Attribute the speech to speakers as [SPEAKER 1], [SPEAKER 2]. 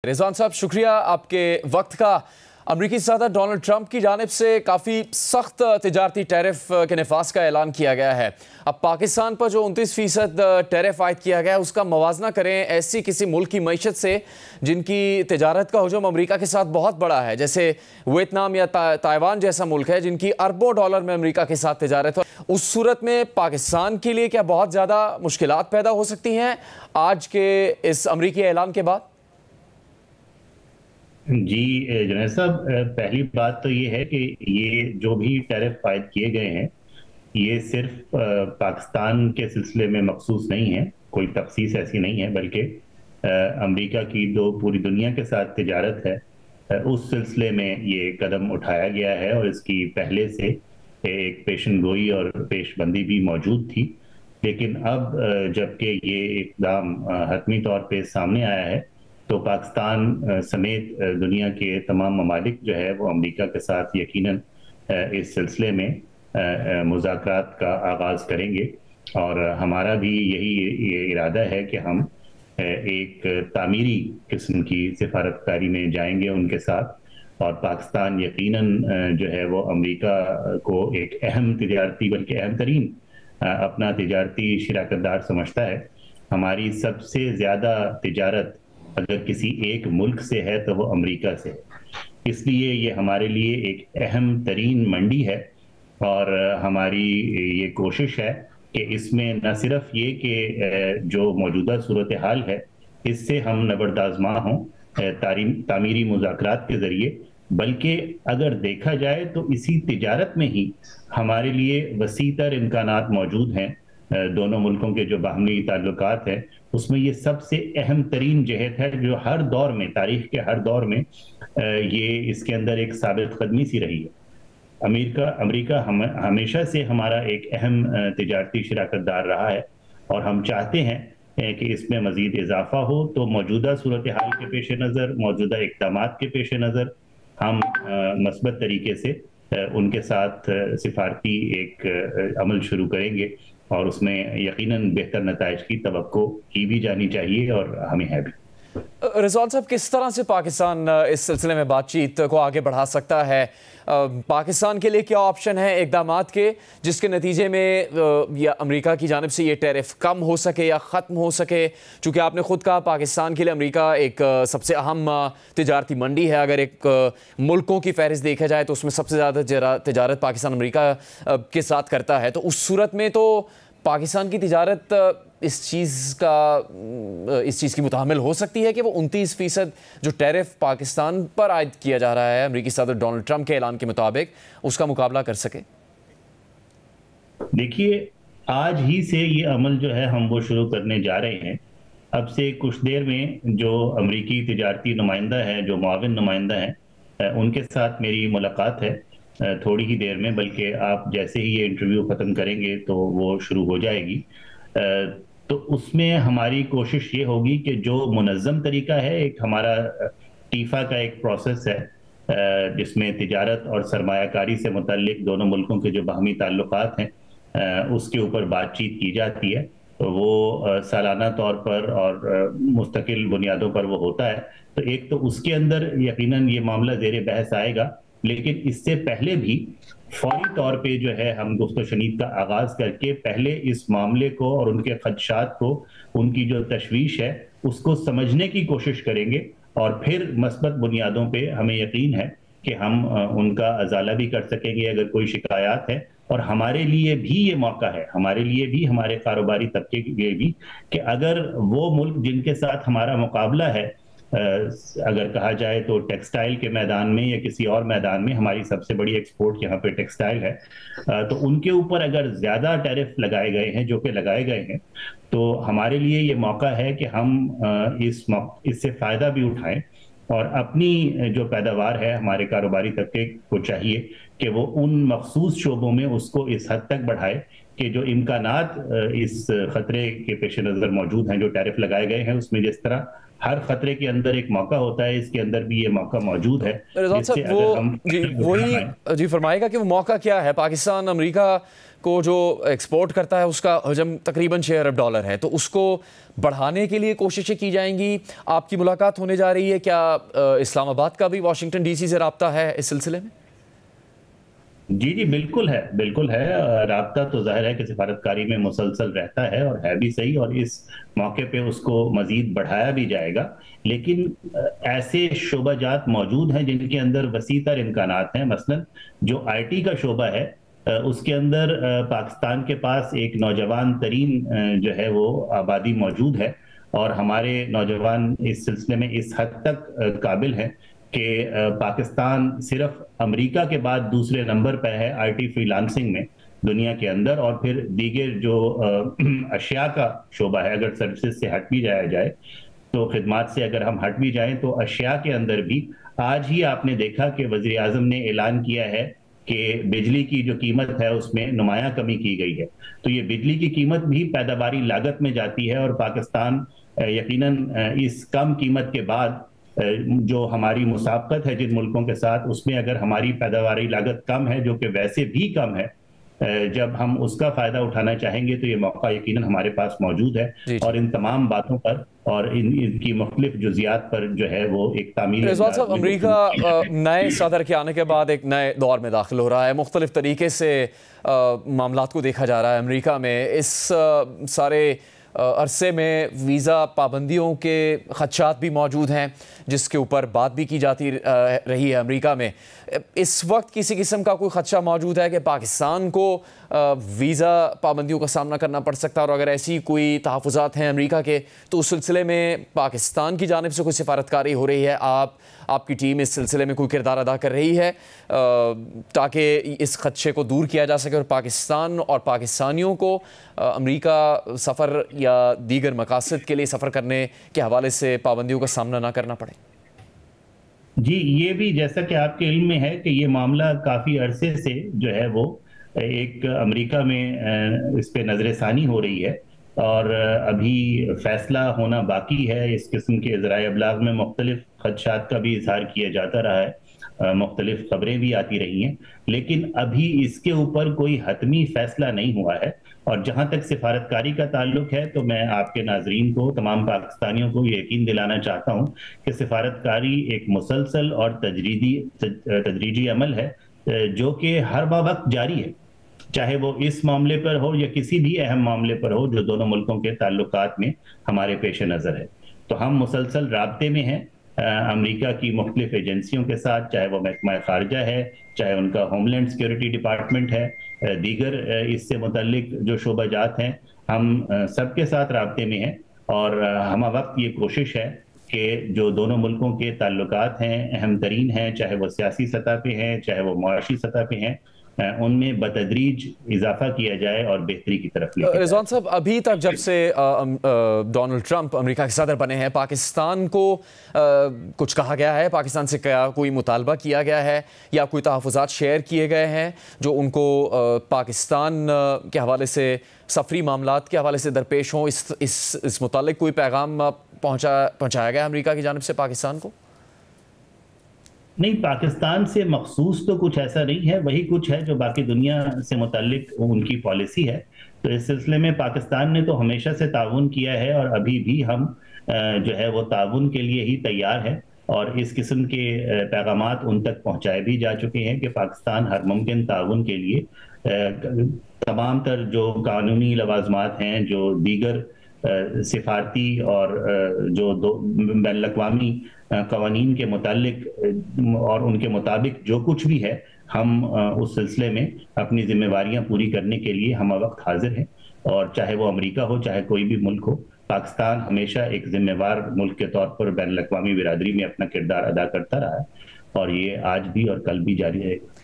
[SPEAKER 1] रिजवान साहब, शुक्रिया आपके वक्त का। अमरीकी सदर डोनाल्ड ट्रंप की जानिब से काफ़ी सख्त तिजारती टैरिफ के नफाज का ऐलान किया गया है। अब पाकिस्तान पर जो 29% टैरिफ आयद किया गया है उसका मवाजना करें ऐसी किसी मुल्क की मईशत से जिनकी तिजारत का हजूम अमरीका के साथ बहुत बड़ा है, जैसे वियतनाम या ताइवान जैसा मुल्क है जिनकी अरबों डॉलर में अमरीका के साथ तिजारत है। उस सूरत में पाकिस्तान के लिए क्या बहुत ज़्यादा मुश्किलात पैदा हो सकती हैं आज के इस अमरीकी ऐलान के बाद?
[SPEAKER 2] जी जुनैद साहब, पहली बात तो ये है कि ये जो भी टैरिफ आयद किए गए हैं ये सिर्फ पाकिस्तान के सिलसिले में मखसूस नहीं है, कोई तखसीस ऐसी नहीं है, बल्कि अमेरिका की जो पूरी दुनिया के साथ तिजारत है उस सिलसिले में ये कदम उठाया गया है। और इसकी पहले से एक पेशन गोई और पेशबंदी भी मौजूद थी, लेकिन अब जबकि ये इक़दाम हतमी तौर पे सामने आया है तो पाकिस्तान समेत दुनिया के तमाम ममालिक जो है वो अमेरिका के साथ यकीनन इस सिलसिले में मुज़ाकरात का आगाज़ करेंगे। और हमारा भी यही इरादा है कि हम एक तामीरी किस्म की सिफारतकारी में जाएंगे उनके साथ, और पाकिस्तान यकीनन जो है वो अमेरिका को एक अहम तिजारती बल्कि अहम तरीन अपना तिजारती शराकतदार समझता है। हमारी सबसे ज़्यादा तिजारत अगर किसी एक मुल्क से है तो वो अमेरिका से है, इसलिए ये हमारे लिए एक अहम तरीन मंडी है। और हमारी ये कोशिश है कि इसमें न सिर्फ ये कि जो मौजूदा सूरत हाल है इससे हम नबरदाज़मा हों तामीरी मुज़ाकरात के ज़रिए, बल्कि अगर देखा जाए तो इसी तिजारत में ही हमारे लिए वसीतर इम्कानात मौजूद हैं। दोनों मुल्कों के जो बाहमी ताल्लुकात हैं उसमें ये सबसे अहम तरीन जहत है जो हर दौर में, तारीख के हर दौर में ये इसके अंदर एक साबित कदमी सी रही है। अमेरिका हमेशा से हमारा एक अहम तिजारती शराकतदार रहा है और हम चाहते हैं कि इसमें मज़ीद इजाफा हो। तो मौजूदा सूरत हाल के पेश नज़र, मौजूदा इक़दामात के पेश नज़र हम मस्बत तरीके से उनके साथ सिफारती एक अमल शुरू करेंगे और उसमें यकीनन बेहतर नताइज की तवक्को की भी जानी चाहिए और हमें है भी।
[SPEAKER 1] रिजवान साहब, किस तरह से पाकिस्तान इस सिलसिले में बातचीत को आगे बढ़ा सकता है? पाकिस्तान के लिए क्या ऑप्शन है इक़दामात के जिसके नतीजे में या अमेरिका की जानिब से ये टैरिफ कम हो सके या ख़त्म हो सके? चूँकि आपने ख़ुद कहा पाकिस्तान के लिए अमेरिका एक सबसे अहम तिजारती मंडी है। अगर एक मुल्कों की फहरिस्त देखा जाए तो उसमें सबसे ज़्यादा तिजारत पाकिस्तान अमेरिका के साथ करता है। तो उस सूरत में तो पाकिस्तान की तिजारत इस चीज़ की मुताहमिल हो सकती है कि वो 29% जो टैरिफ पाकिस्तान पर आयद किया जा रहा है अमेरिकी सदर डोनाल्ड ट्रंप के ऐलान के मुताबिक उसका मुकाबला कर सके।
[SPEAKER 2] देखिए, आज ही से ये अमल जो है हम वो शुरू करने जा रहे हैं। अब से कुछ देर में जो अमेरिकी तिजारती नुमाइंदा है, जो मुआविन नुमाइंदा है, उनके साथ मेरी मुलाकात है थोड़ी ही देर में, बल्कि आप जैसे ही ये इंटरव्यू ख़त्म करेंगे तो वो शुरू हो जाएगी। तो उसमें हमारी कोशिश ये होगी कि जो मुनज़्ज़म तरीका है, एक हमारा टीफा का एक प्रोसेस है जिसमें तिजारत और सरमायाकारी से मुतल्लिक दोनों मुल्कों के जो बाहमी ताल्लुकात हैं उसके ऊपर बातचीत की जाती है। तो वो सालाना तौर पर और मुस्तकिल बुनियादों पर वो होता है। तो एक तो उसके अंदर यकीनन ये मामला ज़ेर बहस आएगा, लेकिन इससे पहले भी फौरी तौर पे जो है हम गुफ्त शनीद का आगाज़ करके पहले इस मामले को और उनके खदशात को, उनकी जो तशवीश है उसको समझने की कोशिश करेंगे। और फिर मस्बत बुनियादों पे हमें यकीन है कि हम उनका अजाला भी कर सकेंगे अगर कोई शिकायत है। और हमारे लिए भी ये मौका है, हमारे लिए भी, हमारे कारोबारी तबके के लिए भी, कि अगर वो मुल्क जिनके साथ हमारा मुकाबला है, अगर कहा जाए तो टेक्सटाइल के मैदान में या किसी और मैदान में, हमारी सबसे बड़ी एक्सपोर्ट यहाँ पे टेक्सटाइल है, तो उनके ऊपर अगर ज़्यादा टैरिफ लगाए गए हैं, जो कि लगाए गए हैं, तो हमारे लिए ये मौका है कि हम इससे फ़ायदा भी उठाएं। और अपनी जो पैदावार है, हमारे कारोबारी तबके को चाहिए कि वो उन मखसूस शोबों में उसको इस हद तक बढ़ाए कि जो इम्कानात इस ख़तरे के पेश नज़र मौजूद हैं, जो टैरिफ लगाए गए हैं, उसमें जिस तरह हर खतरे के अंदर एक मौका होता है, इसके अंदर भी ये मौका मौजूद है।
[SPEAKER 1] वही फरमाएगा कि वो मौका क्या है? पाकिस्तान अमेरिका کو جو ایکسپورٹ کرتا ہے اس کا حجم تقریباً $6 ارب ہے، تو اس کو بڑھانے کے لیے کوششیں کی جائیں گی. آپ کی ملاقات ہونے جا رہی ہے، کیا اسلام آباد کا بھی واشنگٹن ڈی سی سے رابطہ ہے اس سلسلے میں؟
[SPEAKER 2] جی جی بالکل ہے، بالکل ہے. رابطہ تو ظاہر ہے کہ سفارتکاری میں مسلسل رہتا ہے اور ہے بھی صحیح، اور اس موقع پہ اس کو مزید بڑھایا بھی جائے گا. لیکن ایسے شعبہ جات موجود ہیں جن کے اندر وسیع تر امکانات ہیں. مثلا جو آئی ٹی کا شعبہ ہے اس کے اندر پاکستان کے پاس ایک نوجوان ترین جو ہے وہ آبادی موجود ہے، اور ہمارے نوجوان اس سلسلے میں اس حد تک قابل ہیں کہ پاکستان صرف امریکہ کے بعد دوسرے نمبر پہ ہے آئی ٹی فری لانسنگ میں دنیا کے اندر. اور پھر دیگر جو اشیاء کا شعبہ ہے، اگر سروسز سے ہٹ بھی جایا جائے تو خدمات سے اگر ہم ہٹ بھی جائیں تو اشیاء کے اندر بھی آج ہی آپ نے دیکھا کہ وزیر اعظم نے اعلان کیا ہے کہ بجلی کی جو قیمت ہے اس میں نمایاں کمی کی گئی ہے. تو یہ بجلی کی قیمت بھی پیداواری لاگت میں جاتی ہے، اور پاکستان یقیناً اس کم قیمت کے بعد جو ہماری مسابقت ہے جن ملکوں کے ساتھ، اس میں اگر ہماری پیداواری لاگت کم ہے جو کہ ویسے بھی کم ہے، جب ہم اس کا فائدہ اٹھانا چاہیں گے تو یہ موقع یقیناً ہمارے پاس موجود ہے. اور ان تمام باتوں پر اور ان کی مختلف جزیات پر جو ہے وہ ایک تعمیل.
[SPEAKER 1] رضوان صاحب، امریکہ نئے صدر کے آنے کے بعد ایک نئے دور میں داخل ہو رہا ہے. مختلف طریقے سے معاملات کو دیکھا جا رہا ہے امریکہ میں. اس سارے عرصے میں ویزا پابندیوں کے خدشات بھی موجود ہیں جس کے اوپر بات بھی کی جاتی رہی ہے امریکہ میں. اس وقت کسی قسم کا کوئی خدشہ موجود ہے کہ پاکستان کو ویزا پابندیوں کا سامنا کرنا پڑ سکتا ہے؟ اور اگر ایسی کوئی تحفظات ہیں امریکہ کے تو اس سلسلے میں پاکستان کی جانب سے کوئی سفارتکاری ہو رہی ہے؟ آپ کی ٹیم اس سلسلے میں کوئی کردار ادا کر رہی ہے تاکہ اس خدشے کو دور کیا جا سکے اور پاکستان اور پاکستانیوں کو امریکہ سفر یا دیگر مقاصد کے لیے سفر کرنے کے حوالے سے پابندیوں کا سامنا نہ کرنا پڑے؟
[SPEAKER 2] جی، یہ بھی جیسا کہ آپ کے علم میں ہے کہ یہ معاملہ کافی عرصے سے جو ہے وہ ایک امریکہ میں اس پہ نظر ثانی ہو رہی ہے، اور ابھی فیصلہ ہونا باقی ہے. اس قسم کے ذرائع ابلاغ میں مختلف خدشات کا بھی اظہار کیا جاتا رہا ہے، مختلف خبریں بھی آتی رہی ہیں، لیکن ابھی اس کے اوپر کوئی حتمی فیصلہ نہیں ہوا ہے. اور جہاں تک سفارتکاری کا تعلق ہے تو میں آپ کے ناظرین کو، تمام پاکستانیوں کو یقین دلانا چاہتا ہوں کہ سفارتکاری ایک مسلسل اور تدریجی عمل ہے جو کہ ہر وقت جاری ہے، چاہے وہ اس معاملے پر ہو یا کسی بھی اہم معاملے پر ہو جو دونوں ملکوں کے تعلقات میں ہمارے پیش نظر ہے. تو ہم مسلسل رابطے میں ہیں امریکہ کی مختلف ایجنسیوں کے ساتھ، چاہے وہ محکمہ خارجہ ہے، چاہے ان کا ہوم لینڈ سیکیورٹی ڈپارٹمنٹ ہے، دیگر اس سے متعلق جو شعبہ جات ہیں، ہم سب کے ساتھ رابطے میں ہیں. اور ہمہ وقت یہ کوشش ہے کہ جو دونوں ملکوں کے تعلقات ہیں، اہم ترین ہیں، چاہے وہ سیاسی سطح پہ ہیں، چاہے وہ معاشی سطح پہ ہیں، ان میں بتدریج اضافہ کیا جائے اور بہتری کی طرف لے جائے.
[SPEAKER 1] رضوان صاحب، ابھی تک جب سے ڈونلڈ ٹرمپ امریکہ کے صدر بنے ہیں، پاکستان کو کچھ کہا گیا ہے؟ پاکستان سے کیا کوئی مطالبہ کیا گیا ہے یا کوئی تحفظات شیئر کیے گئے ہیں جو ان کو پاکستان کے حوالے سے، سفری معاملات کے حوالے سے درپیش ہوں؟ اس متعلق کوئی پیغام پہنچایا گیا امریکہ کی جانب سے پاکستان کو؟
[SPEAKER 2] نہیں، پاکستان سے مخصوص تو کچھ ایسا نہیں ہے، وہی کچھ ہے جو باقی دنیا سے متعلق ان کی پالیسی ہے. تو اس سلسلے میں پاکستان نے تو ہمیشہ سے تعاون کیا ہے، اور ابھی بھی ہم جو ہے وہ تعاون کے لیے ہی تیار ہے. اور اس قسم کے پیغامات ان تک پہنچائے بھی جا چکے ہیں کہ پاکستان ہر ممکن تعاون کے لیے تمام تر جو قانونی لوازمات ہیں، جو دیگر سفارتی اور جو بین الاقوامی قوانین کے متعلق اور ان کے مطابق جو کچھ بھی ہے، ہم اس سلسلے میں اپنی ذمہ داریاں پوری کرنے کے لیے ہم وقت حاضر ہیں. اور چاہے وہ امریکہ ہو، چاہے کوئی بھی ملک ہو، پاکستان ہمیشہ ایک ذمہ دار ملک کے طور پر بین الاقوامی برادری میں اپنا کردار ادا کرتا رہا ہے، اور یہ آج بھی اور کل بھی جاری رہے گا.